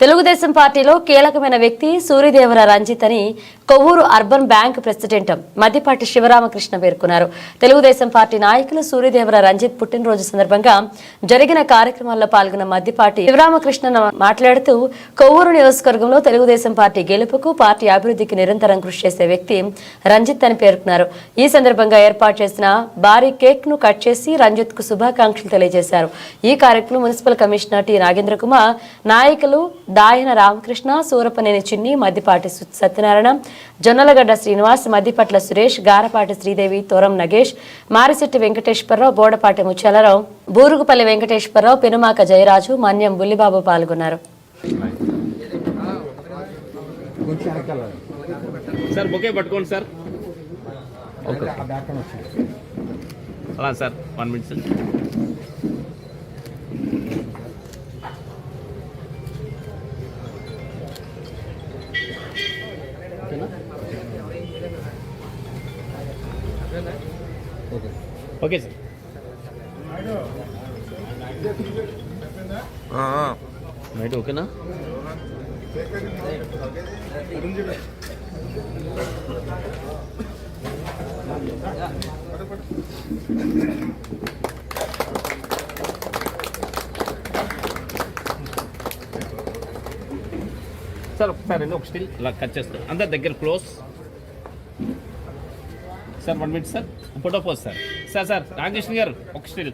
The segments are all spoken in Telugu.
తెలుగుదేశం పార్టీలో కీలకమైన వ్యక్తి సూర్యదేవర రంజిత్ అని Kovvur urban bank president Maddipati Sivaramakrishna పేర్కొన్నారు. తెలుగుదేశం పార్టీ నాయకులు సూర్యదేవర రంజిత్ పుట్టినరోజు సందర్భంగా జరిగిన కార్యక్రమాల్లో పాల్గొన్న మద్దిపాటి శివరామకృష్ణ మాట్లాడుతూ కొవ్వూరు నియోజకవర్గంలో తెలుగుదేశం పార్టీ గెలుపుకు పార్టీ అభివృద్ధికి నిరంతరం కృషి చేసే వ్యక్తి రంజిత్ అని పేర్కొన్నారు. ఈ సందర్భంగా ఏర్పాటు చేసిన భారీ కేక్ ను కట్ చేసి రంజిత్ కు శుభాకాంక్షలు తెలియజేశారు. ఈ కార్యక్రమంలో municipal commissioner T Nagendra Kumar, నాయకులు దాయన రామకృష్ణ, సూరపనేని చిన్ని, మద్దిపాటి సత్యనారాయణ, జొన్నలగడ్డ శ్రీనివాస్, మద్దిపట్ల సురేష్, గారపాటి శ్రీదేవి, తోరం నగేష్, మారిశెట్టి వెంకటేశ్వరరావు, బోడపాటి ముత్యాలరావు, బూరుగుపల్లి వెంకటేశ్వరరావు, పెనుమాక జయరాజు, మన్యం బుల్లిబాబు పాల్గొన్నారు. సార్ బొకే పట్టుకోండి సార్. ఓకే అలా sir 1 minute sir. Okay sir. Right ఓకేనా? సార్ ఒకసారి ఒక స్టిల్ ఇలా కట్ చేస్తాను. అందరి దగ్గర close sir. 1 minute sir. Photo pose sir. Sir sir Ramakrishna గారు ఒక స్టిల్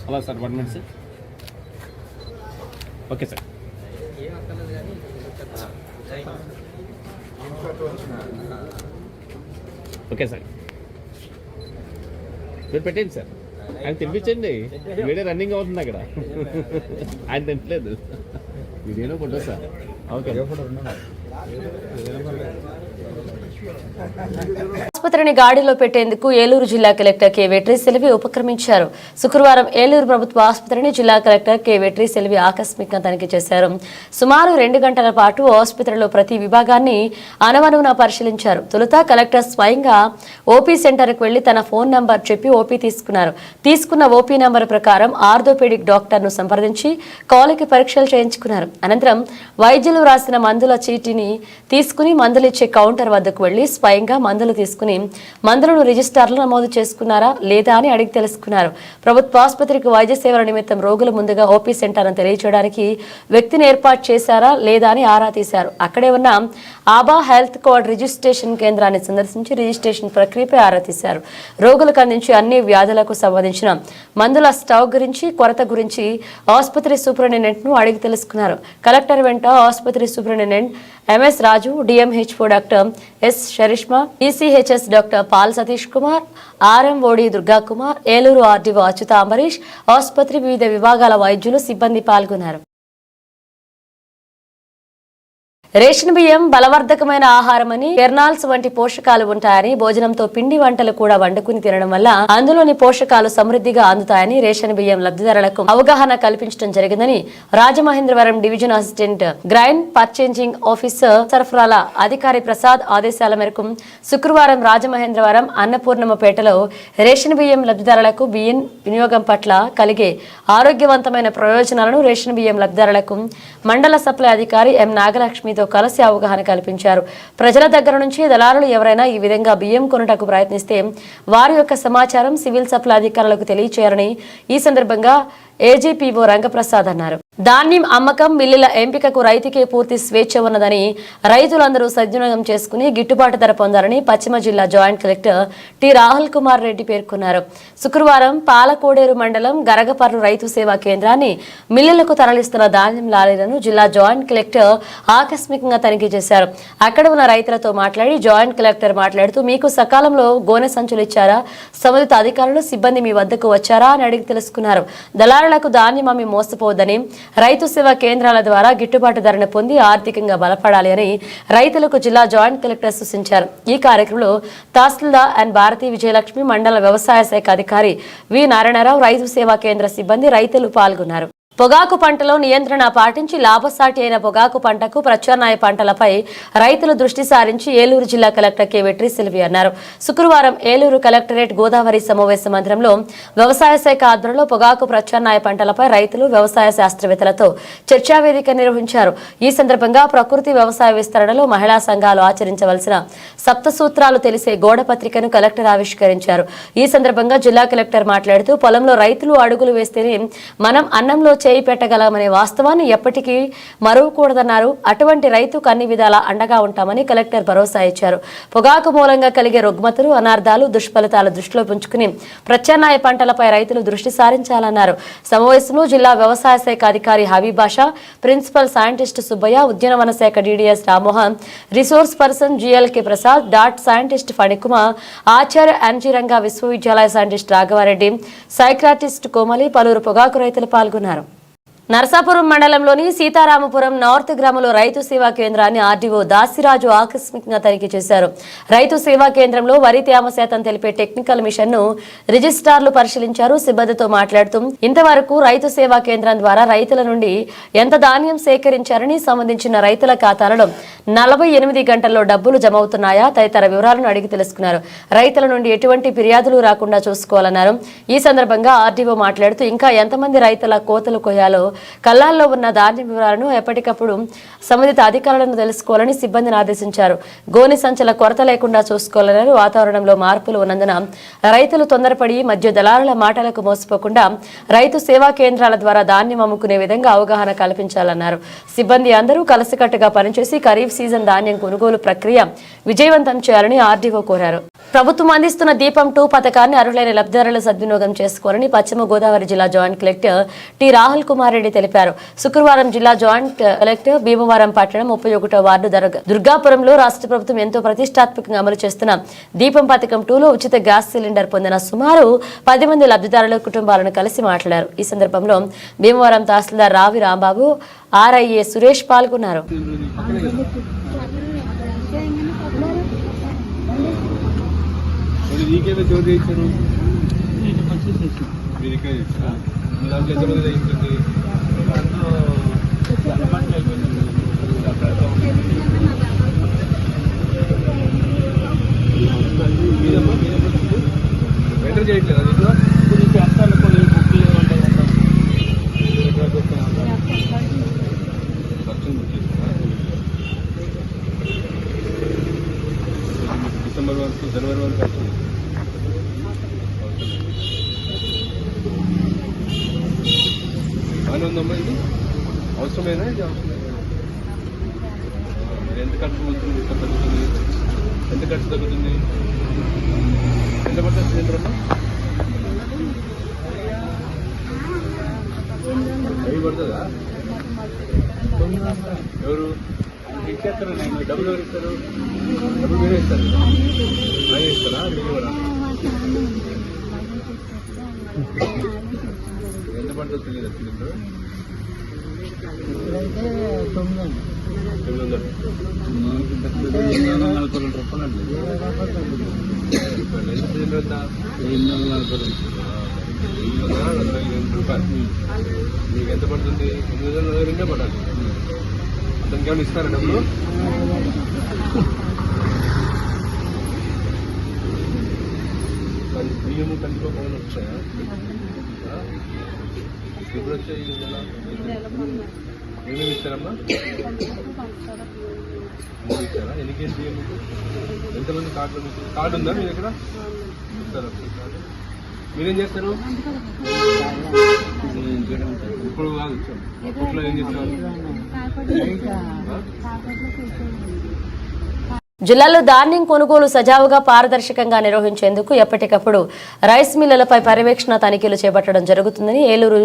అలా sir. 1 minute sir. Okay sir. Okay sir మీరు పెట్టండి సార్. ఆయన తినిపించండి. వీడియో రన్నింగ్ అవుతుంది అక్కడ. ఆయన తినట్లేదు. వీడియోలో ఫోటో సార్. ఓకే ఆసుపత్రిని గాడిలో పెట్టేందుకు ఏలూరు జిల్లా కలెక్టర్ కె వెట్రి సెల్వి ఉపక్రమించారు. శుక్రవారం ఏలూరు ప్రభుత్వ ఆసుపత్రిని జిల్లా కలెక్టర్ కె వెట్రి సెల్వి ఆకస్మికంగా తనిఖీ చేశారు. సుమారు 2 గంటల పాటు ఆసుపత్రిలో ప్రతి విభాగాన్ని అనువనువున పరిశీలించారు. తొలుత కలెక్టర్ స్వయంగా ఓపీ సెంటర్కు వెళ్లి తన ఫోన్ నంబర్ చెప్పి ఓపీ తీసుకున్నారు. తీసుకున్న ఓపీ నంబర్ ప్రకారం ఆర్థోపెడిక్ డాక్టర్ను సంప్రదించి కాలికి పరీక్షలు చేయించుకున్నారు. అనంతరం వైద్యులు రాసిన మందుల చీటీని తీసుకుని మందులిచ్చే కౌంటర్ వద్దకు వెళ్లి స్వయంగా మందులు తీసుకుని మందులను రిజిస్టార్లో నమోదు చేసుకున్నారా లేదా అని అడిగి తెలుసుకున్నారు. ప్రభుత్వ ఆసుపత్రికి వైద్య సేవల నిమిత్తం రోగులు ముందుగా ఓపీ సెంటర్ అని తెలియజేయడానికి వ్యక్తిని ఏర్పాటు చేశారా లేదా అని ఆరా తీశారు. అక్కడే ఉన్న ఆబా హెల్త్ కోడ్ రిజిస్ట్రేషన్ కేంద్రాన్ని సందర్శించి రిజిస్ట్రేషన్ ప్రక్రియపై ఆరా తీశారు. రోగులకు అందించే అన్ని వ్యాధులకు సంబంధించిన మందుల స్టాక్ గురించి, కొరత గురించి ఆసుపత్రి సూపరింటెండెంట్ ను అడిగి తెలుసుకున్నారు. కలెక్టర్ వెంట ఆసుపత్రి superintendent MS Raju, DMHO doctor S Sharishma, ECHS doctor Paul Satish Kumar, RMOD Durga Kumar, Eluru RDO Achyuta Ambareesh, ఆసుపత్రి వివిధ విభాగాల వైద్యులు, సిబ్బంది పాల్గొన్నారు. రేషన్ బియ్యం బలవర్ధకమైన ఆహారమని, కెర్నాల్స్ వంటి పోషకాలు ఉంటాయని, భోజనంతో పిండి వంటలు కూడా వండుకుని తినడం వల్ల అందులోని పోషకాలు సమృద్ధిగా అందుతాయని రేషన్ బియ్యం లబ్ధిదారులకు అవగాహన కల్పించడం జరిగిందని Rajamahendravaram division assistant grain purchasing officer సరఫరాల అధికారి ప్రసాద్ ఆదేశాల మేరకు శుక్రవారం రాజమహేంద్రవరం అన్నపూర్ణమ్మపేటలో రేషన్ బియ్యం లబ్ధిదారులకు బియ్యం వినియోగం పట్ల కలిగే ఆరోగ్యవంతమైన ప్రయోజనాలను రేషన్ బియ్యం లబ్ధిదారులకు మండల సప్లై అధికారి ఎం నాగలక్ష్మితో కలిసి అవగాహన కల్పించారు. ప్రజల దగ్గర నుంచి దళారులు ఎవరైనా ఈ విధంగా బియ్యం కొనుటకు ప్రయత్నిస్తే వారి యొక్క సమాచారం సివిల్ సప్లై అధికారులకు తెలియచేయాలని ఈ సందర్భంగా ఏజీపీఓ రంగప్రసాద్ అన్నారు. ధాన్యం అమ్మకం, మిల్లుల ఎంపికకు రైతుకే పూర్తి స్వేచ్ఛ ఉన్నదని, రైతులందరూ సద్వినియోగం చేసుకుని గిట్టుబాటు ధర పొందాలని పశ్చిమ జిల్లా joint collector T Rahul Kumar Reddy పేర్కొన్నారు. శుక్రవారం పాలకోడేరు మండలం గరగపర్రు రైతు సేవా కేంద్రాన్ని మిల్లులకు తరలిస్తున్న ధాన్యం లారీలను జిల్లా జాయింట్ కలెక్టర్ ఆకస్మికంగా తనిఖీ చేశారు. అక్కడ ఉన్న రైతులతో మాట్లాడి జాయింట్ కలెక్టర్ మాట్లాడుతూ, మీకు సకాలంలో గోనె సంచులు ఇచ్చారా, సంబంధిత అధికారులు సిబ్బంది మీ వద్దకు వచ్చారా అని అడిగి తెలుసుకున్నారు. దళారులకు ధాన్యం అమ్మి మోసపోవద్దని, రైతు సేవా కేంద్రాల ద్వారా గిట్టుబాటు ధరను పొంది ఆర్థికంగా బలపడాలి అని రైతులకు జిల్లా జాయింట్ కలెక్టర్ సూచించారు. ఈ కార్యక్రమంలో తహసీల్దార్ ఎన్ భారతి విజయలక్ష్మి, మండల వ్యవసాయ శాఖ అధికారి వి నారాయణరావు, రైతు సేవా కేంద్ర సిబ్బంది, రైతులు పాల్గొన్నారు. పొగాకు పంటలో నియంత్రణ పాటించి లాభసాటి అయిన పొగాకు పంటకు ప్రత్యామ్నాయ పంటలపై రైతులు దృష్టి సారించి ఏలూరు జిల్లా కలెక్టర్ కె వెట్రి సెల్వి అన్నారు. శుక్రవారం ఏలూరు కలెక్టరేట్ గోదావరి సమావేశ మందిరంలో వ్యవసాయ శాఖ ఆధ్వర్యంలో పొగాకు ప్రత్యామ్నాయ పంటలపై రైతులు వ్యవసాయ శాస్త్రవేత్తలతో చర్చా వేదిక నిర్వహించారు. ఈ సందర్భంగా ప్రకృతి వ్యవసాయ విస్తరణలో మహిళా సంఘాలు ఆచరించవలసిన సప్త సూత్రాలు తెలిసే గోడ పత్రికను కలెక్టర్ ఆవిష్కరించారు. ఈ సందర్భంగా జిల్లా కలెక్టర్ మాట్లాడుతూ పొలంలో రైతులు అడుగులు వేస్తేనే మనం అన్నంలో చేయి పెట్టగలమనే వాస్తవాన్ని ఎప్పటికీ మరువకూడదన్నారు. అటువంటి రైతుకు అన్ని విధాలా అండగా ఉంటామని కలెక్టర్ భరోసా ఇచ్చారు. పొగాకు మూలంగా కలిగే రుగ్మతలు, అనార్థాలు, దుష్ఫలితాలు దృష్టిలో ఉంచుకుని ప్రత్యామ్నాయ పంటలపై రైతులు దృష్టి సారించాలన్నారు. సమావేశంలో జిల్లా వ్యవసాయ శాఖ అధికారి హబీబ్ బాషా, ప్రిన్సిపల్ సైంటిస్ట్ సుబ్బయ్య, ఉద్యానవన శాఖ DDS Rammohan, resource person GLK Prasad, DAATT scientist Phanikumar, Acharya NG Ranga విశ్వవిద్యాలయ సైంటిస్ట్ రాఘవారెడ్డి, సైక్రాటిస్ట్ కోమలి, పలువురు పొగాకు రైతులు పాల్గొన్నారు. నరసాపురం మండలంలోని సీతారామపురం నార్త్ గ్రామంలో రైతు సేవా కేంద్రాన్ని ఆర్డీఓ దాసిరాజు ఆకస్మికంగా తనిఖీ చేశారు. రైతు సేవా కేంద్రంలో వరి తేమ శాతం తెలిపే టెక్నికల్ మిషన్ ను రిజిస్ట్రార్లు పరిశీలించారు. సిబ్బందితో మాట్లాడుతూ ఇంతవరకు రైతు సేవా కేంద్రం ద్వారా రైతుల నుండి ఎంత ధాన్యం సేకరించారని, సంబంధించిన రైతుల ఖాతాలలో 48 గంటల్లో డబ్బులు జమ అవుతున్నాయా తదితర వివరాలను అడిగి తెలుసుకున్నారు. రైతుల నుండి ఎటువంటి ఫిర్యాదులు రాకుండా చూసుకోవాలన్నారు. ఈ సందర్భంగా ఆర్డీఓ మాట్లాడుతూ ఇంకా ఎంతమంది రైతుల కోతలు కొయ్యాలో, కల్లాల్లో ఉన్న ధాన్యం వివరాలను ఎప్పటికప్పుడు సంబంధిత అధికారులను తెలుసుకోవాలని సిబ్బందిని ఆదేశించారు. గోని సంచుల కొరత లేకుండా చూసుకోవాలన్నారు. వాతావరణంలో మార్పులు ఉన్నందున రైతులు తొందరపడి మధ్య దళారుల మాటలకు మోసపోకుండా రైతు సేవా కేంద్రాల ద్వారా ధాన్యం అమ్ముకునే విధంగా అవగాహన కల్పించాలన్నారు. సిబ్బంది అందరూ కలిసికట్టుగా పనిచేసి ఖరీఫ్ సీజన్ ధాన్యం కొనుగోలు ప్రక్రియ విజయవంతం చేయాలని ఆర్డీఓ కోరారు. ప్రభుత్వం అందిస్తున్న దీపం 2 పథకాన్ని అర్హులైన లబ్ధిదారులు సద్వినియోగం చేసుకోవాలని పశ్చిమ గోదావరి జిల్లా joint collector T Rahul Kumar Reddy తెలిపారు. శుక్రవారం జిల్లా జాయింట్ కలెక్టర్ భీమవరం పట్టణం 31వ వార్డు దుర్గాపురంలో రాష్ట్ర ప్రభుత్వం ఎంతో ప్రతిష్టాత్మకంగా అమలు చేస్తున్న దీపం పథకం 2లో ఉచిత గ్యాస్ సిలిండర్ పొందిన సుమారు 10 మంది లబ్ధిదారుల కుటుంబాలను కలిసి మాట్లాడారు. ఈ సందర్భంలో భీమవరం తహసీల్దార్ రావి రాంబాబు, ఆర్ఐఏ సురేష్ పాల్గొన్నారు. ఎంటర్ చేయట్లేదు డిసెంబర్ వరకు, జనవరి వరకు వస్తుంది. బాగానే ఉందమ్మా, ఇది అవసరమేనా? ఇది అవసరమే. ఎంత ఖర్చు తగ్గుతుంది? ఎంత ఖర్చు తగ్గుతుంది? ఎంత పడుతుంది సిలిండర్ అమ్మా? 1000 పడుతుందా? ఎవరు ఇచ్చేస్తారు? డబ్బులు ఎవరు ఇస్తారు? డబ్బులు మీరే ఇస్తారు. ఆయన ఇస్తారా? మీరు ఎంత పడుతుంది తెలియదు సిలిండర్? 900. 42 రూపాయలు అండి. ఎంత సిలిండర్ ఎంత? 840 రూపాయలు. మీకు ఎంత పడుతుంది? 842 పడాలి. దానికి ఏమైనా ఇస్తారా డబ్బులు? బియ్యము కందిపోకుండా వచ్చాయా? ఎప్పుడు వచ్చాయి? ఏమేమి ఇస్తారమ్మా? 3 ఇస్తారా? ఎన్ని కేజీ బియ్యం మీకు? ఎంతమంది కార్డులు మీకు? కార్డు ఉందా మీ దగ్గర? ఇస్తారా కార్డు? మీరేం చేస్తారు? ఇప్పుడు కాదు, అప్పట్లో ఏం చేస్తారు? జిల్లాలో ధాన్యం కొనుగోలు సజావుగా పారదర్శకంగా నిర్వహించేందుకు ఎప్పటికప్పుడు రైస్ మిల్లులపై పర్యవేక్షణ తనిఖీలు చేపట్టడం జరుగుతుందని Eluru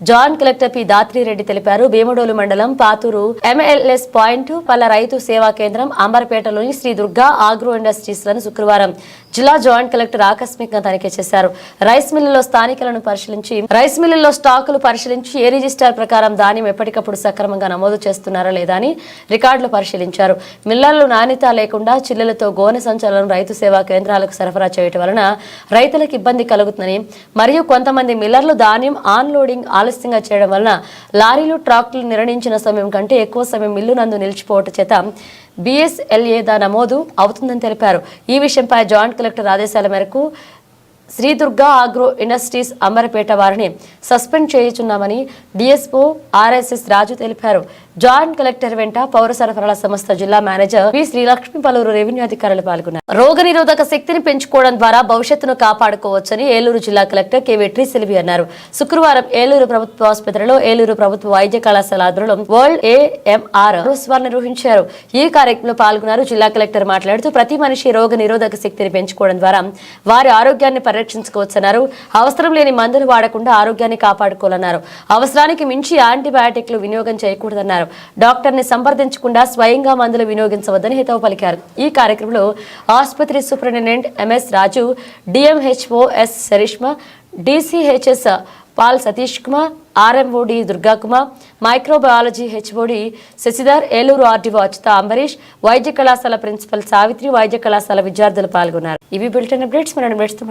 joint collector P Dhatri Reddy తెలిపారు. భీమడోలు మండలం పాతూరు ఎంఎల్ఎస్ పాయింట్ పల్ల రైతు సేవా కేంద్రం, అంబర్పేటలోని శ్రీ దుర్గా ఆగ్రో ఇండస్ట్రీస్ లను శుక్రవారం జిల్లా జాయింట్ కలెక్టర్ ఆకస్మికంగా తనిఖీ చేశారు. రైస్ మిల్లులో స్థానికులను పరిశీలించి రైస్ మిల్లుల్లో స్టాకులు పరిశీలించి ఏ రిజిస్టర్ ప్రకారం ధాన్యం ఎప్పటికప్పుడు సక్రమంగా నమోదు చేస్తున్నారా లేదా అని రికార్డులు పరిశీలించారు. మిల్లర్లు నాణ్యత లేకుండా కాకుండా చిల్లెలతో గోనె సంచులను రైతు సేవా కేంద్రాలకు సరఫరా చేయటం వలన రైతులకు ఇబ్బంది కలుగుతుందని మరియు కొంతమంది మిల్లర్లు ధాన్యం ఆన్లోడింగ్ ఆలస్యంగా చేయడం వలన లారీలు ట్రాక్టర్లు నిర్ణయించిన సమయం కంటే ఎక్కువ సమయం మిల్లు నందు నిలిచిపోవటం చేత BSLA నమోదు అవుతుందని తెలిపారు. ఈ విషయంపై జాయింట్ కలెక్టర్ ఆదేశాల మేరకు శ్రీ దుర్గా ఆగ్రో ఇండస్ట్రీస్ అంబరపేట వారిని సస్పెండ్ చేయుచున్నామని DSO RSS రాజు తెలిపారు. జాయింట్ కలెక్టర్ వెంట పౌర సరఫరాల సంస్థ జిల్లా మేనేజర్ పి శ్రీలక్ష్మి పలువురు రెవెన్యూ అధికారులు పాల్గొన్నారు. రోగనిరోధక శక్తిని పెంచుకోవడం ద్వారా భవిష్యత్తును కాపాడుకోవచ్చని ఏలూరు జిల్లా కలెక్టర్ కె వెట్రిసెల్వి అన్నారు. శుక్రవారం ఏలూరు ప్రభుత్వ ఆసుపత్రిలో ఏలూరు ప్రభుత్వ వైద్య కళాశాల ఆధ్వర్యంలో వరల్డ్ AMR ఉత్సవాలు నిర్వహించారు. ఈ కార్యక్రమంలో పాల్గొన్నారు. జిల్లా కలెక్టర్ మాట్లాడుతూ ప్రతి మనిషి రోగ నిరోధక శక్తిని పెంచుకోవడం ద్వారా వారి ఆరోగ్యాన్ని పరిరక్షించుకోవచ్చన్నారు. అవసరం లేని మందులు వాడకుండా ఆరోగ్యాన్ని కాపాడుకోవాలన్నారు. అవసరానికి మించి యాంటీబయాటిక్లు వినియోగం చేయకూడదన్నారు. డాక్టర్ని సంప్రదించకుండా స్వయంగా మందులు వినియోగించవద్దని హితవు పలికారు. ఈ కార్యక్రమంలో ఆసుపత్రి superintendent MS Raju, DMHO S Sharishma, DCHS Paul Satish Kumar, RMOD Durga Kumar, microbiology HOD Sasidhar, Eluru RDO Achyutha Ambarish, వైద్య కళాశాల ప్రిన్సిపల్ సావిత్రి, వైద్య కళాశాల విద్యార్థులు పాల్గొన్నారు. ఇవి బులెటిన్ అప్డేట్స్.